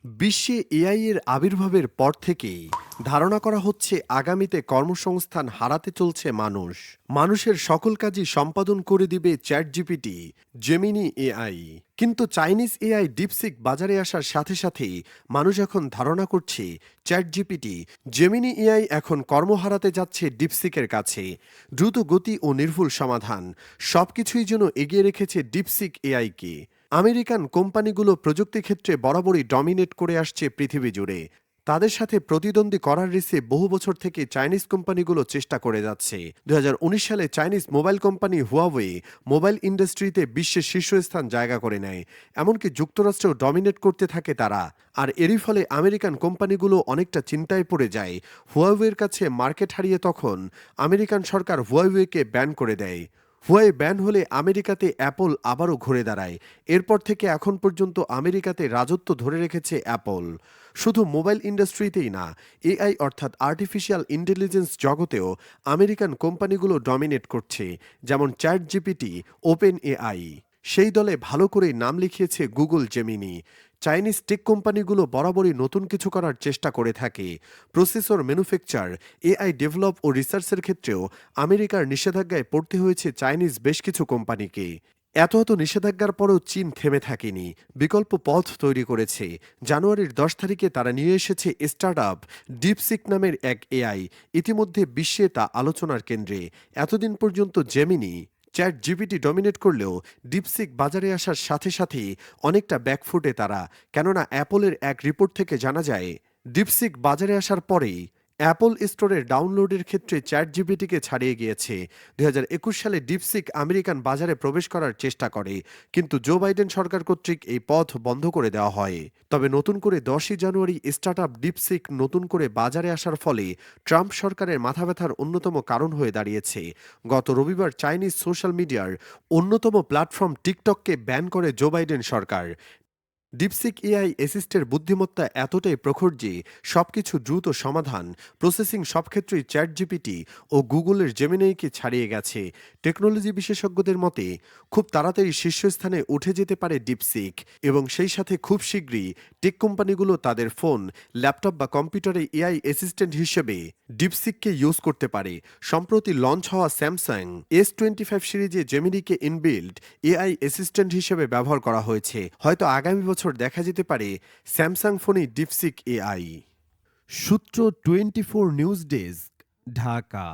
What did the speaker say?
বিশ্বে এআই এর আবির্ভাবের পর থেকেই ধারণা করা হচ্ছে আগামীতে কর্মসংস্থান হারাতে চলছে মানুষ। মানুষের সকল কাজই সম্পাদন করে দিবে চ্যাটজিপিটি, জেমিনি এআই। কিন্তু চাইনিজ এআই ডিপসিক বাজারে আসার সাথে সাথেই মানুষ এখন ধারণা করছে চ্যাটজিপিটি, জেমিনি এআই এখন কর্ম হারাতে যাচ্ছে ডিপসিকের কাছে। দ্রুত গতি ও নির্ভুল সমাধান সবকিছুই যেন এগিয়ে রেখেছে ডিপসিক এআইকে। আমেরিকান কোম্পানিগুলো প্রযুক্তি ক্ষেত্রে বরাবরই ডমিনেট করে আসছে পৃথিবী জুড়ে। তাদের সাথে প্রতিদ্বন্দ্বী করার রেসে বহু বছর থেকে চাইনিজ কোম্পানিগুলো চেষ্টা করে যাচ্ছে। 2019 সালে Chinese mobile company Huawei mobile ইন্ডাস্ট্রিতে বিশ্বের শীর্ষস্থান জায়গা করে নেয়। এমনকি যুক্তরাষ্ট্রেও ডমিনেট করতে থাকে তারা। আর এরই ফলে আমেরিকান কোম্পানিগুলো অনেকটা চিন্তায় পড়ে যায়। হুয়াওয়ের কাছে মার্কেট হারিয়ে তখন আমেরিকান সরকার হুয়াওয়েকে ব্যান করে দেয়। হুয়াওয়ে ব্যান হলে আমেরিকাতে অ্যাপল আবারও ঘুরে দাঁড়ায়। এরপর থেকে এখন পর্যন্ত আমেরিকাতে রাজত্ব ধরে রেখেছে অ্যাপল। শুধু মোবাইল ইন্ডাস্ট্রিতেই না, এআই অর্থাৎ আর্টিফিশিয়াল ইন্টেলিজেন্স জগতেও আমেরিকান কোম্পানিগুলো ডমিনেট করছে, যেমন চ্যাট জিপিটি, ওপেন এআই। সেই দলে ভালো করে নাম লিখিয়েছে গুগল জেমিনি। চাইনিজ টেক কোম্পানিগুলো বরাবরই নতুন কিছু করার চেষ্টা করে থাকে। প্রসেসর ম্যানুফ্যাকচার, এআই ডেভেলপ ও রিসার্চের ক্ষেত্রেও আমেরিকার নিষেধাজ্ঞায় পড়তে হয়েছে চাইনিজ বেশ কিছু কোম্পানিকে। এত নিষেধাজ্ঞার পরও চীন থেমে থাকেনি, বিকল্প পথ তৈরি করেছে। জানুয়ারির 10 তারিখে তারা নিয়ে এসেছে স্টার্টআপ ডিপসিক নামের এক এআই। ইতিমধ্যে বিশ্বে তা আলোচনার কেন্দ্রে। এতদিন পর্যন্ত জেমিনি, চ্যাট জিপিটি ডমিনেট করলেও ডিপসিক বাজারে আসার সাথে সাথেই অনেকটা ব্যাকফুটে তারা। কেননা অ্যাপলের এক রিপোর্ট থেকে জানা যায়, ডিপসিক বাজারে আসার পরেই অ্যাপল স্টোরের ডাউনলোডের ক্ষেত্রে চ্যাট জিপিটিকে ছাড়িয়ে গিয়েছে। 2021 সালে ডিপসিক আমেরিকান বাজারে প্রবেশ করার চেষ্টা করে, কিন্তু জো বাইডেন সরকার কর্তৃক এই পথ বন্ধ করে দেওয়া হয়। তবে নতুন করে 10ই জানুয়ারি স্টার্টআপ ডিপসিক নতুন করে বাজারে আসার ফলে ট্রাম্প সরকারের মাথা ব্যথার অন্যতম কারণ হয়ে দাঁড়িয়েছে। গত রবিবার চাইনিজ সোশ্যাল মিডিয়ার অন্যতম প্ল্যাটফর্ম টিকটককে ব্যান করে জো বাইডেন সরকার। ডিপসিক এআই অ্যাসিস্টের বুদ্ধিমত্তা এতটাই প্রখর যে সবকিছু দ্রুত সমাধান, প্রসেসিং সব ক্ষেত্রেই চ্যাট জিপিটি ও গুগলের জেমিনাইকে ছাড়িয়ে গেছে। টেকনোলজি বিশেষজ্ঞদের মতে খুব তাড়াতাড়ি শীর্ষস্থানে উঠে যেতে পারে ডিপসিক, এবং সেই সাথে খুব শীঘ্রই টেক কোম্পানিগুলো তাদের ফোন, ল্যাপটপ বা কম্পিউটারে এআই অ্যাসিস্ট্যান্ট হিসেবে ডিপসিককে ইউজ করতে পারে। সম্প্রতি লঞ্চ হওয়া স্যামসাং S25 সিরিজে জেমিনিকে ইনবিল্ড এআই অ্যাসিস্ট্যান্ট হিসেবে ব্যবহার করা হয়েছে। হয়তো আগামী বছর দেখা যেতে পারে স্যামসাং ফোনে ডিপসিক এআই। সূত্র 24 নিউজ ডেস্ক, ঢাকা।